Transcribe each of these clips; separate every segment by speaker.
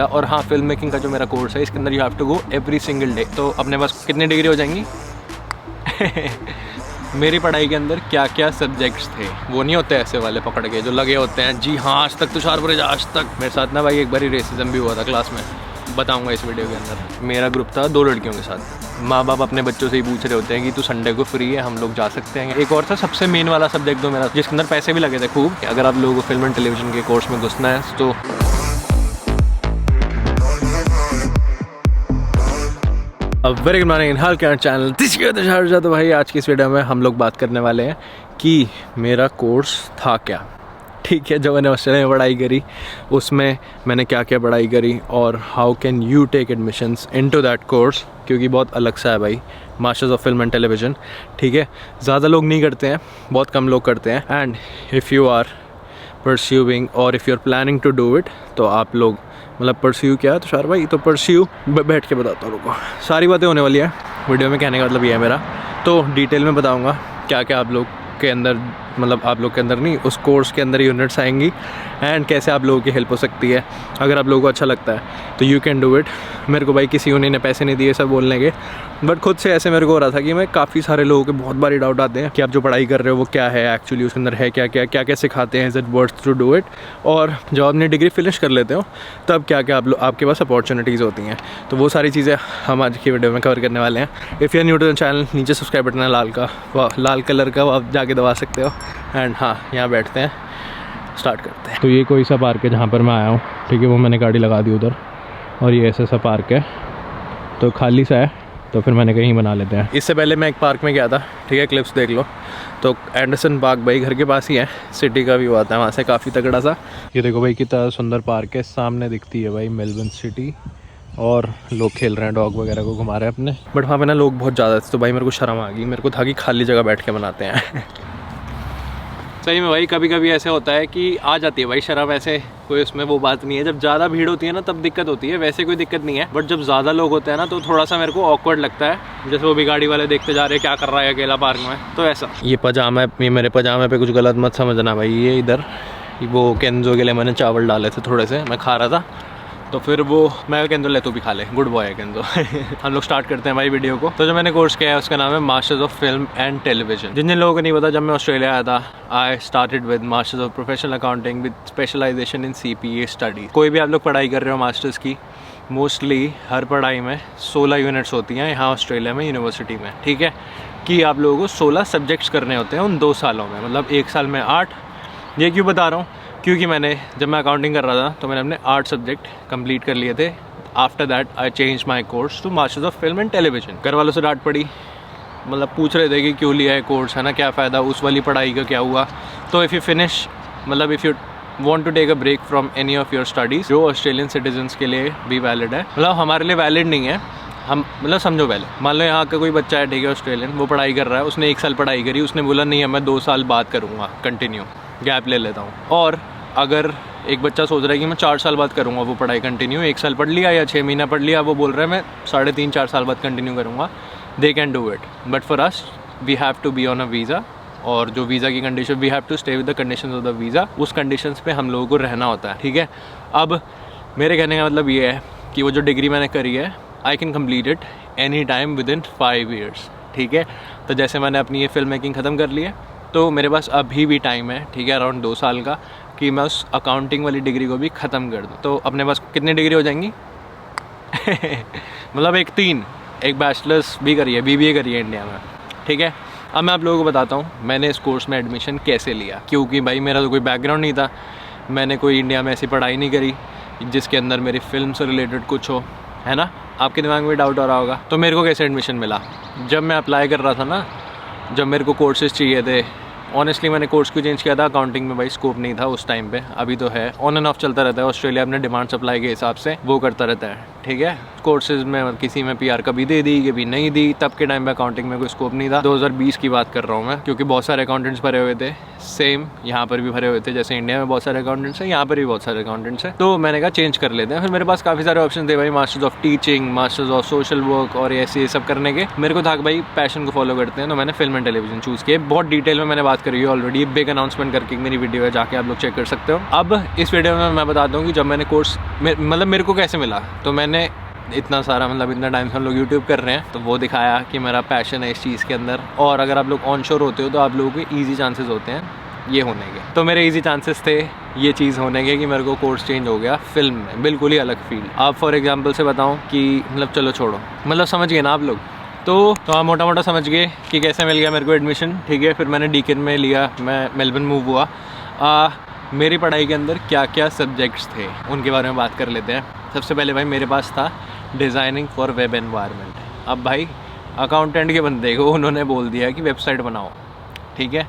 Speaker 1: और हाँ, film making का जो मेरा कोर्स है इसके अंदर you have to go every single day. तो अपने पास कितनी डिग्री हो जाएंगी? मेरी पढ़ाई के अंदर क्या क्या सब्जेक्ट्स थे, वो नहीं होते ऐसे वाले पकड़ के जो लगे होते हैं जी हाँ आज तक तुषार बुरेजा आज तक। मेरे साथ ना भाई एक बार रेसिज्म भी हुआ था क्लास में, बताऊंगा इस वीडियो के अंदर। मेरा ग्रुप था 2 लड़कियों के साथ। माँ बाप अपने बच्चों से ही पूछ रहे होते हैं कि तू संडे को फ्री है, हम लोग जा सकते हैं। एक और था सबसे मेन वाला सब्जेक्ट जो मेरा, जिसके अंदर पैसे भी लगे थे खूब। अगर आप लोगों को फिल्म एंड टेलीविजन के कोर्स में घुसना है तो वेरी गुड मॉर्निंग, हाल क्या चैनल तुषार। तो भाई आज की इस वीडियो में हम लोग बात करने वाले हैं कि मेरा कोर्स था क्या। ठीक है, जो मैंने ऑस्ट्रेलिया में पढ़ाई करी उसमें मैंने क्या क्या पढ़ाई करी और how can you take admissions into that course, क्योंकि बहुत अलग सा है भाई, masters of film and television. ठीक है, ज़्यादा लोग नहीं करते हैं, बहुत कम लोग करते हैं। And if you are pursuing और if you are planning to do it, तो आप लोग मतलब परस्यू क्या है तुषार भाई, तो परस्यू बैठ के बताता हूँ रुको, सारी बातें होने वाली है वीडियो में। कहने का मतलब ये है मेरा, तो डिटेल में बताऊँगा क्या क्या आप लोग के अंदर, मतलब आप लोग के अंदर नहीं, उस कोर्स के अंदर यूनिट्स आएंगी एंड कैसे आप लोगों की हेल्प हो सकती है। अगर आप लोगों को अच्छा लगता है तो यू कैन डू इट। मेरे को भाई किसी यूनियन ने पैसे नहीं दिए सब बोलने के, बट खुद से ऐसे मेरे को हो रहा था कि मैं काफ़ी सारे लोगों के बहुत बारी डाउट आते हैं कि आप जो पढ़ाई कर रहे हो वो क्या है एक्चुअली, उसके अंदर है क्या क्या क्या क्या सिखाते हैं, is it worth to do it. और जब अपनी डिग्री फिनिश कर लेते हो तब क्या क्या आपके पास अपॉर्चुनिटीज़ होती हैं। तो वो सारी चीज़ें हम आज की वीडियो में कवर करने वाले हैं। If you are new to the channel, नीचे सब्सक्राइब बटन है लाल का, लाल कलर का, वो आप जाके दबा सकते हो। एंड हाँ, यहाँ बैठते हैं, स्टार्ट करते हैं। तो ये कोई सा पार्क है जहाँ पर मैं आया हूँ, ठीक है, वो मैंने गाड़ी लगा दी उधर, और ये ऐसा सा पार्क है तो खाली सा है, तो फिर मैंने कहीं बना लेते हैं। इससे पहले मैं एक पार्क में गया था, ठीक है, क्लिप्स देख लो। तो एंडरसन पार्क भाई घर के पास ही है, सिटी का व्यू आता है वहाँ से काफ़ी तगड़ा सा। ये देखो भाई कितना सुंदर पार्क है, सामने दिखती है भाई मेलबर्न सिटी, और लोग खेल रहे हैं, डॉग वगैरह को घुमा रहे हैं अपने। बट वहाँ पे ना लोग बहुत ज़्यादा थे, तो भाई मेरे को शर्म आ गई, मेरे को था कि खाली जगह बैठ के बनाते हैं। सही में भाई कभी कभी ऐसे होता है कि आ जाती है भाई शर्म, ऐसे कोई उसमें वो बात नहीं है। जब ज़्यादा भीड़ होती है ना तब दिक्कत होती है, वैसे कोई दिक्कत नहीं है, बट जब ज़्यादा लोग होते हैं ना तो थोड़ा सा मेरे को ऑकवर्ड लगता है। जैसे वो भी गाड़ी वाले देखते जा रहे हैं क्या कर रहा है अकेला पार्क में, तो ऐसा। ये पजामा है, ये मेरे पजामे पे कुछ गलत मत समझना भाई। ये इधर वो केंजो के लिए मैंने चावल डाले थे थोड़े से, मैं खा रहा था, तो फिर वो मैं केंदो ले तू भी खा ले, गुड बॉय है केंदो। हम लोग स्टार्ट करते हैं भाई वीडियो को। तो जो मैंने कोर्स किया है उसका नाम है masters of film and television. जिन जिन लोगों को नहीं पता, जब मैं ऑस्ट्रेलिया आया था I started with masters of professional accounting with specialization in CPA study. कोई भी आप लोग पढ़ाई कर रहे हो मास्टर्स की, मोस्टली हर पढ़ाई में 16 यूनिट्स होती हैं यहाँ ऑस्ट्रेलिया में यूनिवर्सिटी में, ठीक है, कि आप लोगों को 16 सब्जेक्ट्स करने होते हैं उन 2 सालों में, मतलब 1 साल में 8। ये क्यों बता रहा हूँ, क्योंकि मैंने जब मैं अकाउंटिंग कर रहा था तो मैंने अपने 8 सब्जेक्ट कंप्लीट कर लिए थे। After that I change my course to masters of film and television. घर वालों से डांट पड़ी, मतलब पूछ रहे थे कि क्यों लिया है कोर्स, है ना, क्या फ़ायदा, उस वाली पढ़ाई का क्या हुआ। तो इफ़ यू फिनिश, मतलब if you want to take a break from any of your studies, जो ऑस्ट्रेलियन सिटीजन्स के लिए भी वैलिड है, मतलब हमारे लिए वैलिड नहीं है। हम मतलब समझो, पहले मान लो यहाँ का कोई बच्चा है, ठीक है, ऑस्ट्रेलियन, वो पढ़ाई कर रहा है, उसने 1 साल पढ़ाई करी, उसने बोला नहीं है मैं 2 साल बाद करूँगा कंटिन्यू, गैप ले लेता हूँ। और अगर एक बच्चा सोच रहा है कि मैं 4 साल बाद करूँगा वो पढ़ाई कंटिन्यू, 1 साल पढ़ लिया या 6 महीना पढ़ लिया, वो बोल रहा है मैं 3.5-4 साल बाद कंटिन्यू करूँगा, they can do it. But for us we have to be on a visa, और जो वीज़ा की condition, we have to stay with the conditions of the visa, उस कंडीशंस पे हम लोगों को रहना होता है, ठीक है। अब मेरे कहने का मतलब ये है कि वो जो डिग्री मैंने करी है I can complete it any time with in 5 years, ठीक है। तो जैसे मैंने अपनी ये फिल्म मेकिंग ख़त्म कर ली है, तो मेरे पास अभी भी टाइम है, ठीक है, अराउंड 2 साल का, कि मैं उस अकाउंटिंग वाली डिग्री को भी ख़त्म कर दूँ। तो अपने पास कितनी डिग्री हो जाएंगी? मतलब एक बैचलर्स भी करी है, BBA करी है इंडिया में, ठीक है। अब मैं आप लोगों को बताता हूँ मैंने इस कोर्स में एडमिशन कैसे लिया, क्योंकि भाई मेरा तो कोई बैकग्राउंड नहीं था, मैंने कोई इंडिया में ऐसी पढ़ाई नहीं करी जिसके अंदर मेरी फिल्म से रिलेटेड कुछ हो, है ना। आपके दिमाग में डाउट हो रहा होगा, तो मेरे को कैसे एडमिशन मिला? जब मैं अप्लाई कर रहा था ना, जब मेरे को कोर्सेज चाहिए थे, ऑनेस्टली मैंने कोर्स क्यों चेंज किया था, अकाउंटिंग में भाई स्कोप नहीं था उस टाइम पे, अभी तो है, ऑन एंड ऑफ चलता रहता है। ऑस्ट्रेलिया अपने डिमांड सप्लाई के हिसाब से वो करता रहता है, ठीक है। कोर्सेज में किसी में PR कभी दे दी, कभी नहीं दी, तब के टाइम पे अकाउंटिंग में कोई स्कोप नहीं था। 2020 की बात कर रहा हूँ मैं, क्योंकि बहुत सारे अकाउंटेंट्स भरे हुए थे, सेम यहाँ पर भी भरे हुए थे, जैसे इंडिया में बहुत सारे अकाउंटेंट्स हैं, यहाँ पर भी बहुत सारे अकाउंटेंट्स हैं। तो मैंने कहा चेंज कर लेते हैं। फिर मेरे पास काफ़ी सारे ऑप्शन थे भाई, masters of teaching, masters of social work और ऐसे ये सब करने के। मेरे को था कि भाई पैशन को फॉलो करते हैं, तो मैंने फिल्म एंड टेलीविजन चूज़ किया। बहुत डिटेल में मैंने बात बात करी है ऑलरेडी, बिग अनाउंसमेंट करके मेरी वीडियो है, जाके आप लोग चेक कर सकते हो। अब इस वीडियो में मैं बताता हूँ कि जब मैंने कोर्स मतलब मेरे को कैसे मिला। तो मैंने इतना सारा मतलब इतना टाइम से हम लोग यूट्यूब कर रहे हैं, तो वो दिखाया कि मेरा पैशन है इस चीज़ के अंदर। और अगर आप लोग ऑन शोर होते हो तो आप लोगों के ईजी चांसेस होते हैं ये होने के। तो मेरे ईजी चांसेस थे ये चीज़ होने के कि मेरे को कोर्स चेंज हो गया फिल्म में, बिल्कुल ही अलग फील्ड। आप फॉर एग्जांपल से बताऊं कि मतलब चलो छोड़ो, मतलब समझ गए ना आप लोग। तो आप मोटा मोटा समझ गए कि कैसे मिल गया मेरे को एडमिशन, ठीक है। फिर मैंने डीकेन में लिया, मैं मेलबर्न मूव हुआ। मेरी पढ़ाई के अंदर क्या क्या सब्जेक्ट्स थे उनके बारे में बात कर लेते हैं। सबसे पहले भाई मेरे पास था डिज़ाइनिंग फॉर वेब एनवायरनमेंट। अब भाई अकाउंटेंट के बंदे को उन्होंने बोल दिया कि वेबसाइट बनाओ, ठीक है।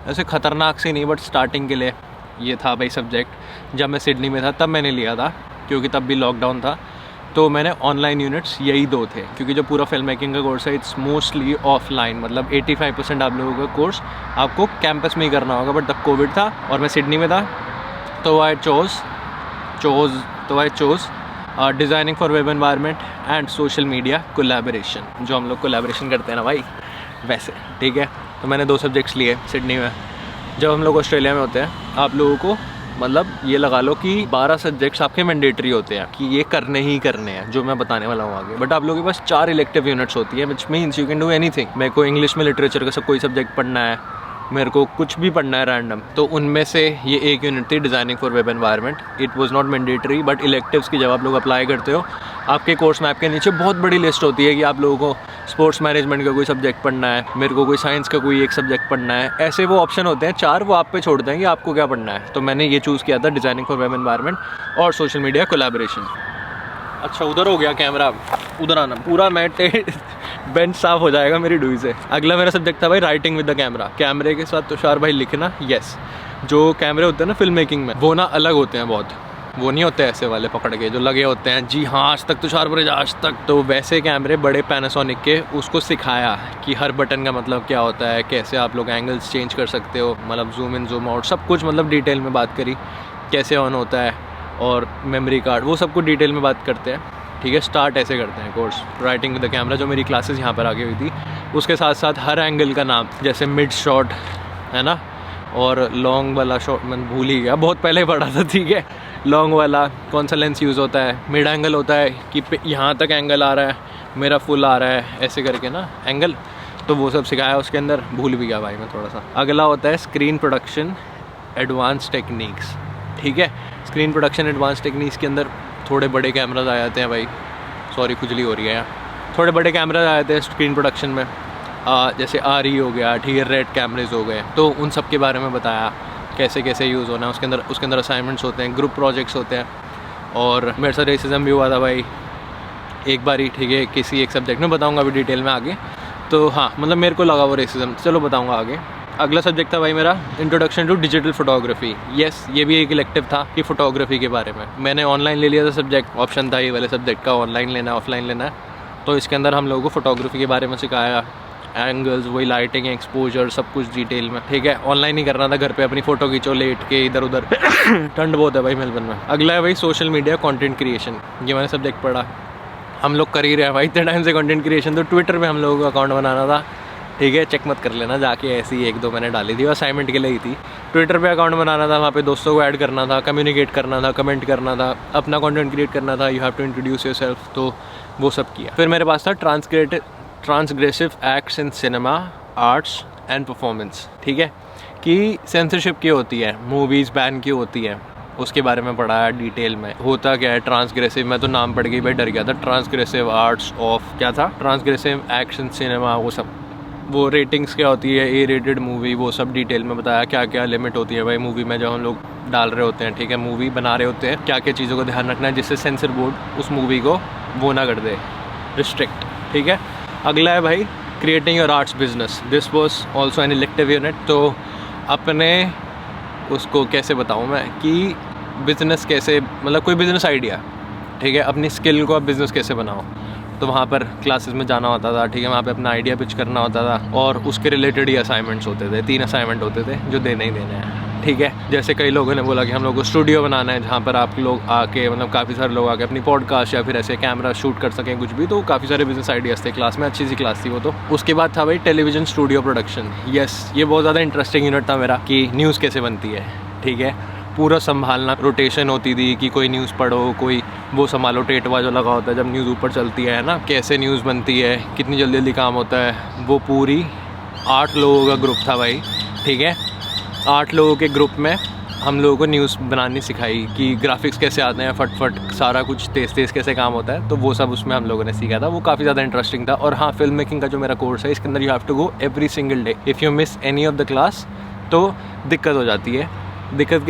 Speaker 1: ऐसे ख़तरनाक से नहीं, बट स्टार्टिंग के लिए ये था भाई सब्जेक्ट। जब मैं सिडनी में था तब मैंने लिया था, क्योंकि तब भी लॉकडाउन था। तो मैंने ऑनलाइन यूनिट्स यही 2 थे, क्योंकि जो पूरा फिल्म मेकिंग का कोर्स है इट्स मोस्टली ऑफलाइन। मतलब 85% आप लोगों का कोर्स आपको कैंपस में ही करना होगा। बट तब कोविड था और मैं सिडनी में था, तो I chose designing for web environment and social media collaboration, जो हम लोग कोलैबोरेशन करते हैं ना भाई, वैसे, ठीक है। तो मैंने 2 सब्जेक्ट्स लिए सिडनी में। जब हम लोग ऑस्ट्रेलिया में होते हैं आप लोगों को मतलब ये लगा लो कि 12 सब्जेक्ट्स आपके मैंडेटरी होते हैं कि ये करने ही करने हैं, जो मैं बताने वाला हूँ आगे। बट आप लोगों के पास 4 इलेक्टिव यूनिट्स होती है, which means you can do anything. मेरे को इंग्लिश में लिटरेचर का कोई सब्जेक्ट पढ़ना है, मेरे को कुछ भी पढ़ना है रैंडम, तो उनमें से ये एक यूनिट थी designing for web environment. It was not mandatory, but electives की जब आप लोग अप्लाई करते हो आपके कोर्स मैप के नीचे बहुत बड़ी लिस्ट होती है कि आप लोगों को स्पोर्ट्स मैनेजमेंट का कोई सब्जेक्ट पढ़ना है, मेरे को कोई साइंस का कोई एक सब्जेक्ट पढ़ना है। ऐसे वो ऑप्शन होते हैं 4, वो आप पे छोड़ते हैं कि आपको क्या पढ़ना है। तो मैंने ये चूज़ किया था डिज़ाइनिंग फॉर वेब एनवायरनमेंट और सोशल मीडिया कोलैबोरेशन। अच्छा उधर हो गया कैमरा, उधर आना, पूरा मैट बेंच साफ हो जाएगा मेरी डुई से। अगला मेरा सब्जेक्ट था भाई राइटिंग विद द कैमरा। कैमरे के साथ तुषार भाई लिखना, यस। जो कैमरे होते हैं ना फिल्म मेकिंग में, वो ना अलग होते हैं बहुत, वो नहीं होते ऐसे वाले पकड़ के जो लगे होते हैं। जी हाँ, आज तक तुषार ब्रिज, आज तक। तो वैसे कैमरे बड़े पैनासोनिक के, उसको सिखाया कि हर बटन का मतलब क्या होता है, कैसे आप लोग एंगल्स चेंज कर सकते हो, मतलब जूम इन जूम आउट, सब कुछ मतलब डिटेल में बात करी, कैसे ऑन होता है और मेमोरी कार्ड, वो सब कुछ डिटेल में बात करते हैं, ठीक है। स्टार्ट ऐसे करते हैं course writing with the camera, जो मेरी क्लासेस यहाँ पर आगे हुई थी। उसके साथ साथ हर एंगल का नाम, जैसे मिड शॉट है ना, और लॉन्ग वाला शॉट मैं भूल ही गया, बहुत पहले पढ़ा था, ठीक है। लॉन्ग वाला कौन सा लेंस यूज़ होता है, मिड एंगल होता है कि यहाँ तक एंगल आ रहा है, मेरा फुल आ रहा है, ऐसे करके ना एंगल। तो वो सब सिखाया उसके अंदर, भूल भी गया भाई मैं थोड़ा सा। अगला होता है स्क्रीन प्रोडक्शन एडवांस टेक्निक्स, ठीक है। स्क्रीन प्रोडक्शन एडवांस टेक्निक्स के अंदर थोड़े बड़े कैमराज आ जाते हैं भाई, सॉरी खुजली हो रही है यहाँ। थोड़े बड़े कैमराज आ जाते हैं स्क्रीन प्रोडक्शन में, जैसे RE हो गया, ठीक है, रेड कैमरेज हो गए। तो उन सब के बारे में बताया कैसे कैसे यूज़ होना है। उसके अंदर असाइनमेंट्स होते हैं, ग्रुप प्रोजेक्ट्स होते हैं। और मेरे साथ रेसिज्म भी हुआ था भाई एक बारी, ठीक है, किसी एक सब्जेक्ट में, बताऊंगा अभी डिटेल में आगे। तो हाँ, मतलब मेरे को लगा वो रेसिज्म, चलो बताऊंगा आगे। अगला सब्जेक्ट था भाई मेरा introduction to digital photography. Yes, ये भी एक इलेक्टिव था कि फ़ोटोग्राफी के बारे में। मैंने ऑनलाइन ले लिया था सब्जेक्ट, ऑप्शन था ये वाले सब्जेक्ट का, ऑनलाइन लेना है ऑफलाइन लेना है। तो इसके अंदर हम लोगों को फोटोग्राफी के बारे में सिखाया, एंगल्स, वही लाइटिंग, एक्सपोजर, सब कुछ डिटेल में, ठीक है। ऑनलाइन ही करना था, घर पे अपनी फ़ोटो खींचो लेट के इधर उधर। ठंड बहुत है भाई मेलबर्न में। अगला है भाई सोशल मीडिया कंटेंट क्रिएशन, ये मैंने सब्जेक्ट पढ़ा। हम लोग कर ही रहे हैं भाई इतने टाइम से कंटेंट क्रिएशन। तो ट्विटर पे हम लोगों को अकाउंट बनाना था, ठीक है, चेक मत कर लेना जाके, ऐसी 1-2 मैंने डाली थी, असाइनमेंट के लिए ही थी। ट्विटर पे अकाउंट बनाना था, वहाँ पे दोस्तों को ऐड करना था, कम्युनिकेट करना था, कमेंट करना था, अपना कंटेंट क्रिएट करना था, you have to introduce yourself. तो वो सब किया। फिर मेरे पास था transgressive acts in cinema, arts and performance, ठीक है, कि सेंसरशिप की होती है, मूवीज़ बैन की होती है, उसके बारे में पढ़ा है डिटेल में। होता क्या है ट्रांसग्रेसिव, मैं तो नाम पढ़ के भाई डर गया था। ट्रांसग्रेसिव आर्ट्स ऑफ क्या था, ट्रांसग्रेसिव एक्शन सिनेमा, वो सब, वो रेटिंग्स क्या होती है, A रेटेड मूवी, वो सब डिटेल में बताया। क्या क्या लिमिट होती है भाई मूवी में, जब हम लोग डाल रहे होते हैं, ठीक है, मूवी बना रहे होते हैं, क्या क्या चीज़ों को ध्यान रखना है जिससे सेंसर बोर्ड उस मूवी को वो ना कर दे, रिस्ट्रिक्ट, ठीक है। अगला है भाई creating your arts business. This was also an elective unit. तो अपने उसको कैसे बताऊँ मैं कि बिज़नेस कैसे, मतलब कोई बिज़नेस आइडिया, ठीक है, अपनी स्किल को आप बिज़नेस कैसे बनाओ। तो वहाँ पर क्लासेस में जाना होता था, ठीक है, वहाँ पे अपना आइडिया पिच करना होता था और उसके रिलेटेड ही असाइनमेंट्स होते थे। 3 असाइनमेंट होते थे जो देने ही देने हैं। ठीक है। जैसे कई लोगों ने बोला कि हम लोग को स्टूडियो बनाना है जहाँ पर आप लोग आके मतलब काफ़ी सारे लोग आके अपनी पॉडकास्ट या फिर ऐसे कैमरा शूट कर सकें कुछ भी, तो काफ़ी सारे बिजनेस आइडियाज़ थे क्लास में, अच्छी सी क्लास थी वो। तो उसके बाद था भाई टेलीविज़न स्टूडियो प्रोडक्शन। यस, ये बहुत ज़्यादा इंटरेस्टिंग यूनिट था मेरा कि न्यूज़ कैसे बनती है, ठीक है, पूरा संभालना, रोटेशन होती थी कि कोई न्यूज़ पढ़ो, कोई वो संभालो, टेटवा जो लगा होता है जब न्यूज़ ऊपर चलती है ना, कैसे न्यूज़ बनती है, कितनी जल्दी जल्दी काम होता है, वो पूरी 8 लोगों का ग्रुप था भाई, ठीक है। 8 लोगों के ग्रुप में हम लोगों को न्यूज़ बनानी सिखाई कि ग्राफिक्स कैसे आते हैं, फट सारा कुछ तेज़ तेज़ कैसे काम होता है, तो वो सब उसमें हम लोगों ने सीखा था। वो काफ़ी ज़्यादा इंटरेस्टिंग था। और हाँ, फिल्म मेकिंग का जो मेरा कोर्स है इसके अंदर you have to go every single day. If you miss any of the class तो दिक्कत हो जाती है। दिक्कत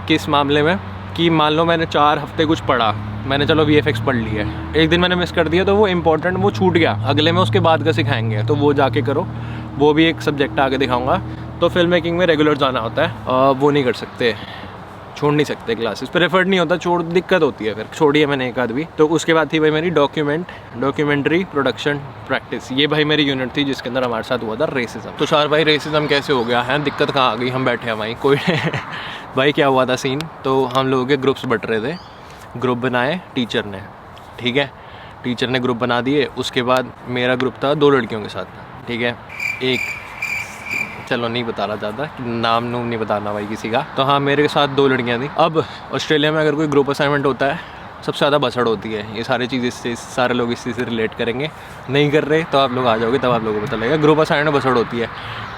Speaker 1: किस मामले में कि मान लो मैंने 4 हफ्ते कुछ पढ़ा, मैंने चलो VFX पढ़ लिया है, एक दिन मैंने मिस कर दिया तो वो इम्पोर्टेंट वो छूट गया, अगले में उसके बाद का सिखाएंगे, तो वो जाके करो, वो भी एक सब्जेक्ट आगे दिखाऊंगा। तो फिल्म मेकिंग में रेगुलर जाना होता है, वो नहीं कर सकते, छोड़ नहीं सकते क्लासेस, प्रेफर्ड नहीं होता, छोड़ दिक्कत होती है, फिर छोड़ी है मैंने एक आध भी। तो उसके बाद थी भाई मेरी डॉक्यूमेंट्री प्रोडक्शन प्रैक्टिस। ये भाई मेरी यूनिट थी जिसके अंदर हमारे साथ हुआ था रेसिज्म। तो शार भाई रेसिज्म कैसे हो गया है, दिक्कत कहाँ आ गई, हम बैठे हैं भाई कोई भाई क्या हुआ था सीन, तो हम लोगों के ग्रुप्स बट रहे थे, ग्रुप बनाए टीचर ने, ठीक है, टीचर ने ग्रुप बना दिए। उसके बाद मेरा ग्रुप था 2 लड़कियों के साथ, ठीक है, एक चलो नहीं बता रहा ज़्यादा, नाम नहीं बताना भाई किसी का। तो हाँ, मेरे साथ 2 लड़कियाँ थी। अब ऑस्ट्रेलिया में अगर कोई ग्रुप असाइनमेंट होता है सबसे ज़्यादा बसड़ होती है, ये सारी चीज़ इससे सारे लोग इस चीज़ से रिलेट करेंगे। नहीं कर रहे तो आप लोग आ जाओगे तब आप लोगों को पता लगेगा। ग्रुप असाइनमेंट बसड़ होती है,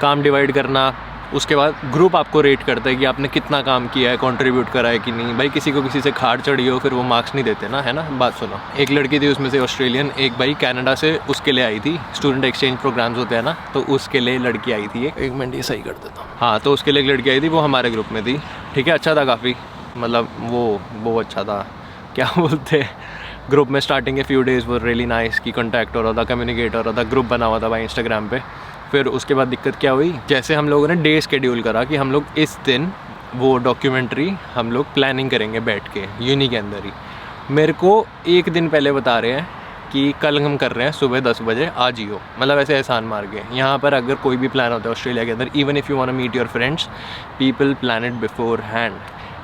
Speaker 1: काम डिवाइड करना, उसके बाद ग्रुप आपको रेट करता है कि आपने कितना काम किया है, कंट्रीब्यूट करा है कि नहीं। भाई किसी को किसी से खाड़ चढ़ी हो फिर वो मार्क्स नहीं देते ना, है ना। बात सुनो, एक लड़की थी उसमें से ऑस्ट्रेलियन, एक भाई कनाडा से उसके लिए आई थी, स्टूडेंट एक्सचेंज प्रोग्राम्स होते हैं ना, तो उसके लिए लड़की आई थी। एक मिनट ये सही कर देता हूँ। हाँ, तो उसके लिए एक लड़की आई थी, वो हमारे ग्रुप में थी, ठीक है। अच्छा था काफ़ी, मतलब वो अच्छा था, क्या बोलते, ग्रुप में स्टार्टिंग के फ्यू डेज़ वो रियली नाइस की कॉन्टैक्ट हो रहा था, कम्युनिकेट हो रहा था, ग्रुप बना हुआ था भाई इंस्टाग्राम पे। फिर उसके बाद दिक्कत क्या हुई, जैसे हम लोगों ने डे शेड्यूल करा कि हम लोग इस दिन वो डॉक्यूमेंट्री हम लोग प्लानिंग करेंगे बैठ के यूनी के अंदर ही। मेरे को एक दिन पहले बता रहे हैं कि कल हम कर रहे हैं सुबह 10 बजे आ जियो, मतलब ऐसे एहसान मार के। यहाँ पर अगर कोई भी प्लान होता है ऑस्ट्रेलिया के अंदर, even if you want to meet your friends, people plan it beforehand,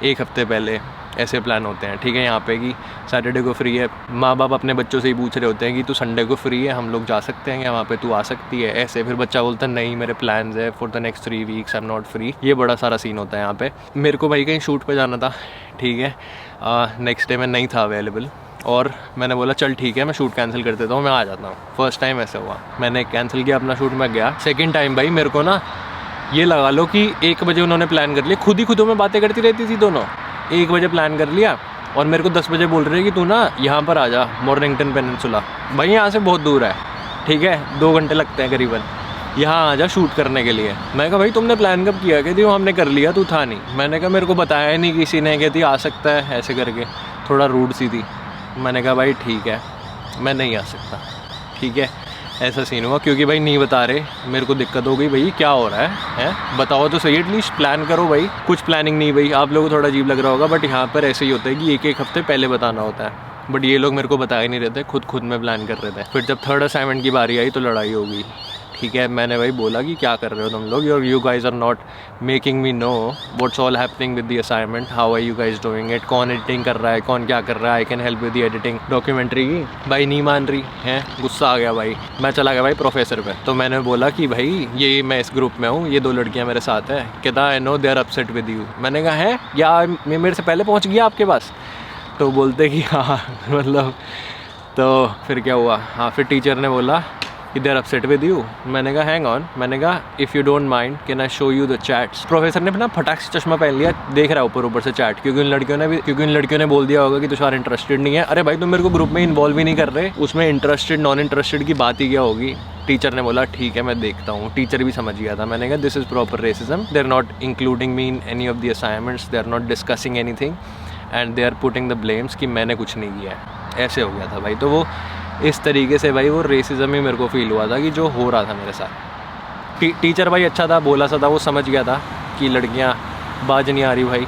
Speaker 1: 1 हफ्ते पहले ऐसे प्लान होते हैं, ठीक है। यहाँ पे कि सैटरडे को फ्री है, माँ बाप अपने बच्चों से ही पूछ रहे होते हैं कि तू संडे को फ्री है, हम लोग जा सकते हैं क्या वहाँ पे, तू आ सकती है, ऐसे। फिर बच्चा बोलता है नहीं मेरे प्लान्स है for the next 3 weeks, I am not free. ये बड़ा सारा सीन होता है यहाँ पे। मेरे को भाई कहीं शूट पे जाना था, ठीक है, नेक्स्ट डे मैं नहीं था अवेलेबल, और मैंने बोला चल ठीक है मैं शूट कैंसिल कर देता हूँ, मैं आ जाता हूँ। फर्स्ट टाइम ऐसे हुआ, मैंने कैंसिल किया अपना शूट, मैं गया। सेकेंड टाइम भाई मेरे को ना ये लगा लो कि 1 बजे उन्होंने प्लान कर लिया, खुद में बातें करती रहती थी दोनों। 1 बजे प्लान कर लिया और मेरे को 10 बजे बोल रहे हैं कि तू ना यहाँ पर आ जा, मॉर्निंगटन पेनिनसुला। भाई यहाँ से बहुत दूर है, ठीक है, 2 घंटे लगते हैं करीबन, यहाँ आ जा शूट करने के लिए। मैं कहा भाई तुमने प्लान कब किया, कहती वो हमने कर लिया, तू था नहीं। मैंने कहा मेरे को बताया नहीं किसी ने, कहती आ सकता है, ऐसे करके थोड़ा रूड सी थी। मैंने कहा भाई ठीक है मैं नहीं आ सकता, ठीक है। ऐसा सीन हुआ क्योंकि भाई नहीं बता रहे, मेरे को दिक्कत हो गई भाई क्या हो रहा है बताओ तो सही, एटलीस्ट प्लान करो भाई। कुछ प्लानिंग नहीं भाई, आप लोगों को थोड़ा अजीब लग रहा होगा बट यहाँ पर ऐसे ही होता है कि 1 हफ्ते पहले बताना होता है। बट ये लोग मेरे को बता ही नहीं रहे थे, खुद में प्लान कर रहे थे। फिर जब 3rd असाइनमेंट की बारी आई तो लड़ाई हो गई, ठीक है। मैंने भाई बोला कि क्या कर रहे हो तुम लोग, you guys are not making me know what's all happening with the assignment, how are you guys doing it, कौन एडिटिंग कर रहा है, कौन क्या कर रहा है, I can help with the editing documentary की। भाई नहीं मान रही है, गुस्सा आ गया भाई, मैं चला गया भाई प्रोफेसर पे। तो मैंने बोला कि भाई ये मैं इस ग्रुप में हूँ, ये 2 लड़कियाँ मेरे साथ हैं, कहता I know they are upset with you. मैंने कहा है या मैं मेरे से पहले पहुँच गया आपके पास, तो बोलते कि हाँ मतलब। तो फिर क्या हुआ, हाँ फिर टीचर ने बोला कि they are upset with you. मैंने कहा हैंग ऑन, मैंने कहा if you don't mind can I show you the chats. Professor ने अपना फटाक से चश्मा पहन लिया, देख रहा है ऊपर से चैट, क्योंकि उन लड़कियों ने बोल दिया होगा कि तुषार इंटरेस्टेड नहीं है। अरे भाई तुम मेरे को ग्रुप में इन्वॉल्व ही नहीं कर रहे, उसमें इंटरेस्टेड नॉन इंटरेस्टेड की बात ही क्या होगी। टीचर ने बोला ठीक है मैं देखता हूँ, टीचर भी समझ गया था। मैंने कहा this is proper racism, they are not including me in any of the assignments, they are not discussing anything and they are putting the blames कि मैंने कुछ नहीं किया है। ऐसे हो गया था भाई। तो वो इस तरीके से भाई वो रेसिज्म ही मेरे को फील हुआ था कि जो हो रहा था मेरे साथ। टीचर भाई अच्छा था, बोला सा था, वो समझ गया था कि लड़कियां बाज नहीं आ रही भाई,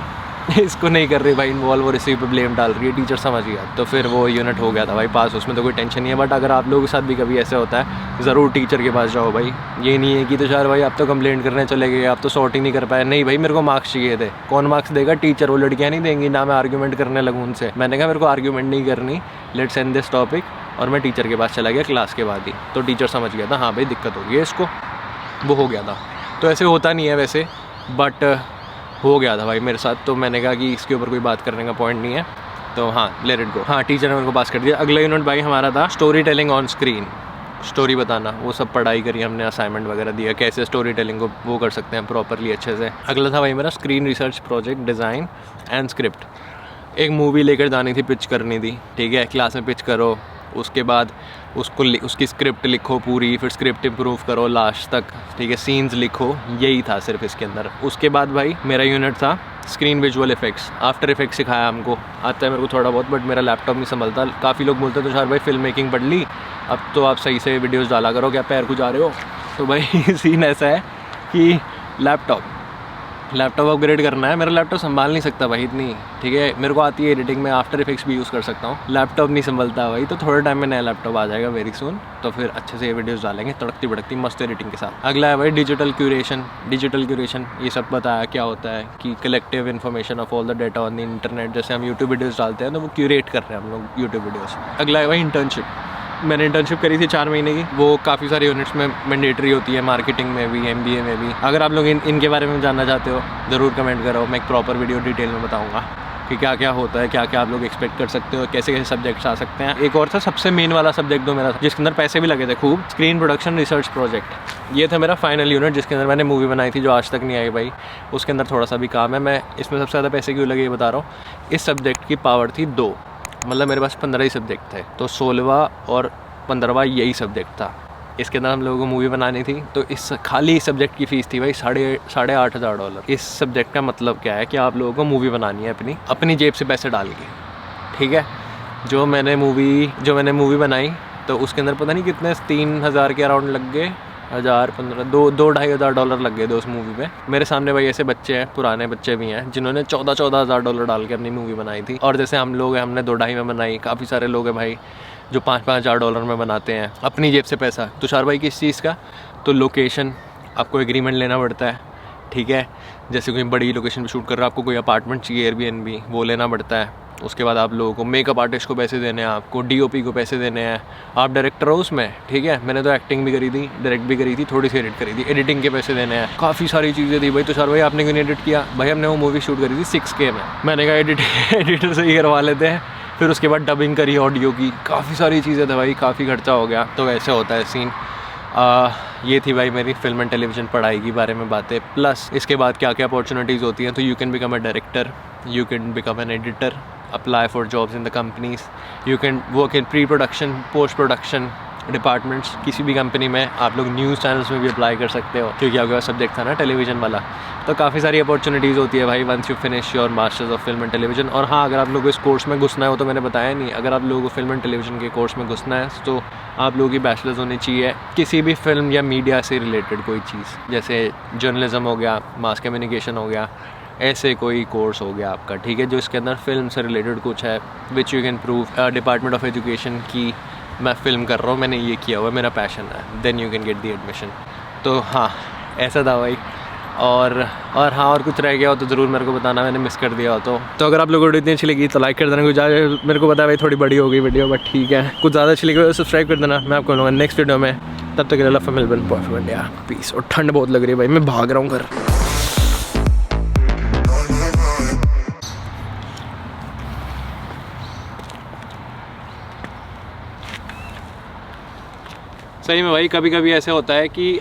Speaker 1: इसको नहीं कर रही भाई इन्वॉल्व और इसी पे ब्लेम डाल रही है, टीचर समझ गया। तो फिर वो यूनिट हो गया था भाई पास, उसमें तो कोई टेंशन नहीं है। बट अगर आप लोगों के साथ भी कभी ऐसे होता है, ज़रूर टीचर के पास जाओ भाई। ये नहीं है कि तुषार भाई आप तो कंप्लेंट करने चले गए, आप तो सॉर्ट ही नहीं कर पाए। नहीं भाई, मेरे को मार्क्स चाहिए थे। कौन मार्क्स देगा? टीचर। वो लड़कियाँ नहीं देंगी ना। मैं आर्ग्यूमेंट करने लगूँ उनसे। मैंने कहा मेरे को आर्ग्यूमेंट नहीं करनी, लेट्स एंड दिस टॉपिक। और मैं टीचर के पास चला गया क्लास के बाद ही। तो टीचर समझ गया था हाँ भाई दिक्कत हो गई है इसको, वो हो गया था। तो ऐसे होता नहीं है वैसे, बट हो गया था भाई मेरे साथ। तो मैंने कहा कि इसके ऊपर कोई बात करने का पॉइंट नहीं है, तो हाँ लेट इट गो। हाँ, टीचर ने मेरे को पास कर दिया। अगला यूनिट भाई हमारा था story telling on screen, story बताना। वो सब पढ़ाई करी हमने, असाइनमेंट वगैरह दिया, कैसे स्टोरी टेलिंग को वो कर सकते हैं प्रॉपरली अच्छे से। अगला था भाई मेरा screen research project, design and script. एक मूवी लेकर जानी थी, पिच करनी थी, ठीक है। क्लास में पिच करो, उसके बाद उसकी स्क्रिप्ट लिखो पूरी, फिर स्क्रिप्ट इम्प्रूव करो लास्ट तक, ठीक है। सीन्स लिखो, यही था सिर्फ इसके अंदर। उसके बाद भाई मेरा यूनिट था screen visual effects. After effects सिखाया हमको, आता है मेरे को थोड़ा बहुत, बट मेरा लैपटॉप नहीं संभलता। काफ़ी लोग बोलते हैं तुषार भाई फिल्म मेकिंग पढ़ ली, अब तो आप सही से वीडियोज़ डाला करो, क्या पैर को जा रहे हो? तो भाई सीन ऐसा है कि लैपटॉप अपग्रेड करना है। मेरा लैपटॉप संभाल नहीं सकता भाई इतनी, ठीक है। मेरे को आती है एडिटिंग में, आफ्टर इफेक्ट्स भी यूज़ कर सकता हूँ, लैपटॉप नहीं संभलता भाई। तो थोड़े टाइम में नया लैपटॉप आ जाएगा वेरी सून, तो फिर अच्छे से ये वीडियोस डालेंगे तड़कती भड़कती मस्त एडिटिंग के साथ। अगला है भाई डिजिटल क्यूरेशन। ये सब बताया क्या होता है कि collective information of all the data on the internet. जैसे हम यूट्यूब वीडियोज़ डालते हैं तो वो क्यूरेट कर रहे हैं हम लोग यूट्यूब वीडियोज़। अगला है भाई इंटर्नशिप। मैंने इंटर्नशिप करी थी 4 महीने की, वो काफ़ी सारे यूनिट्स में मैंडेटरी होती है, मार्केटिंग में भी, MBA में भी। अगर आप लोग इनके बारे में जानना चाहते हो ज़रूर कमेंट करो, मैं एक प्रॉपर वीडियो डिटेल में बताऊंगा कि क्या क्या होता है, क्या क्या आप लोग एक्सपेक्ट कर सकते हो, कैसे कैसे सब्जेक्ट्स आ सकते हैं। एक और था सबसे मेन वाला सब्जेक्ट जो मेरा था, जिसके अंदर पैसे भी लगे थे खूब, स्क्रीन प्रोडक्शन रिसर्च प्रोजेक्ट। ये था मेरा फाइनल यूनिट, जिसके अंदर मैंने मूवी बनाई थी जो आज तक नहीं आई भाई। उसके अंदर थोड़ा सा भी काम है। मैं इसमें सबसे ज़्यादा पैसे क्यों लगे ये बता रहा हूँ। इस सब्जेक्ट की पावर थी 2, मतलब मेरे पास 15 ही सब्जेक्ट थे, तो 16वां और 15वां यही सब्जेक्ट था। इसके अंदर हम लोगों को मूवी बनानी थी, तो इस खाली इस सब्जेक्ट की फ़ीस थी भाई $8,500। इस सब्जेक्ट का मतलब क्या है कि आप लोगों को मूवी बनानी है अपनी जेब से पैसे डाल के, ठीक है। जो मैंने मूवी बनाई तो उसके अंदर पता नहीं कितने 3,000 के अराउंड लग गए, 2,500 लग गए थे उस मूवी में। मेरे सामने भाई ऐसे बच्चे हैं, पुराने बच्चे भी हैं, जिन्होंने $14,000 डाल के अपनी मूवी बनाई थी। और जैसे हम लोग हैं, हमने 2-2.5 में बनाई। काफ़ी सारे लोग हैं भाई जो $5,000 में बनाते हैं अपनी जेब से पैसा। तुषार भाई किस चीज़ का? तो लोकेशन, आपको एग्रीमेंट लेना पड़ता है, ठीक है। जैसे कोई बड़ी लोकेशन पे शूट कर रहा है, आपको कोई अपार्टमेंट चाहिए Airbnb, वो लेना पड़ता है। उसके बाद आप लोगों को मेकअप आर्टिस्ट को पैसे देने हैं, आपको DOP को पैसे देने हैं, आप डायरेक्टर हो उसमें, ठीक है। मैंने तो एक्टिंग भी करी थी, डायरेक्ट भी करी थी, थोड़ी सी एडिट करी थी, एडिटिंग के पैसे देने हैं, काफ़ी सारी चीज़ें थी भाई। तुषार भाई आपने क्यों नहीं एडिट किया? भाई हमने वो मूवी शूट करी थी 6K में, मैंने कहा एडिटर से ही करवा लेते हैं। फिर उसके बाद डबिंग करी ऑडियो की, काफ़ी सारी चीज़ें थे भाई, काफ़ी खर्चा हो गया। तो वैसे होता है सीन। ये थी भाई मेरी फिल्म एंड टेलीविज़न पढ़ाई के बारे में बातें। प्लस इसके बाद क्या क्या अपॉर्चुनिटीज़ होती हैं, तो you can become a director, you can become an editor, apply for jobs in the companies, you can work in pre production, post production departments. किसी भी कंपनी में आप लोग न्यूज़ चैनल्स में भी अप्लाई कर सकते हो, क्योंकि आपके पास सब्जेक्ट था ना टेलीविज़न वाला। तो काफ़ी सारी अपॉर्चुनिटीज़ होती है भाई once you finish your masters of film and television. और हाँ, अगर आप लोगों को इस कोर्स में घुसना है, वो तो मैंने बताया नहीं, अगर आप लोगों को फिल्म एंड टेलीविज़न के कोर्स में घुसना है तो आप लोगों की बैचलर्स होनी चाहिए किसी भी फिल्म या मीडिया से रिलेटेड कोई चीज़, जैसे जर्नलिज्म हो गया, मास कम्युनिकेशन हो गया, ऐसे कोई कोर्स हो गया आपका, ठीक है, जो इसके अंदर फिल्म से रिलेटेड कुछ है, which you can prove department of education की मैं फ़िल्म कर रहा हूँ, मैंने ये किया हुआ, मेरा पैशन है, then you can get the admission. तो हाँ, ऐसा था भाई। और हाँ, और कुछ रह गया हो तो ज़रूर मेरे को बताना, मैंने मिस कर दिया हो तो अगर आप लोगों को वीडियो इतनी अच्छी लगी तो लाइक कर देना। कुछ ज़्यादा मेरे को पता है भाई थोड़ी बड़ी हो गई वीडियो, बट ठीक है, कुछ ज़्यादा अच्छी लगी तो सब्सक्राइब कर देना। मैं आपको मिलूँगा नेक्स्ट वीडियो में, तब तक के लिए मेलबर्न बॉयफ्रेंड इंडिया, पीस। और ठंड बहुत लग रही है भाई, मैं भाग रहा हूँ घर। सही में भाई कभी कभी ऐसे होता है कि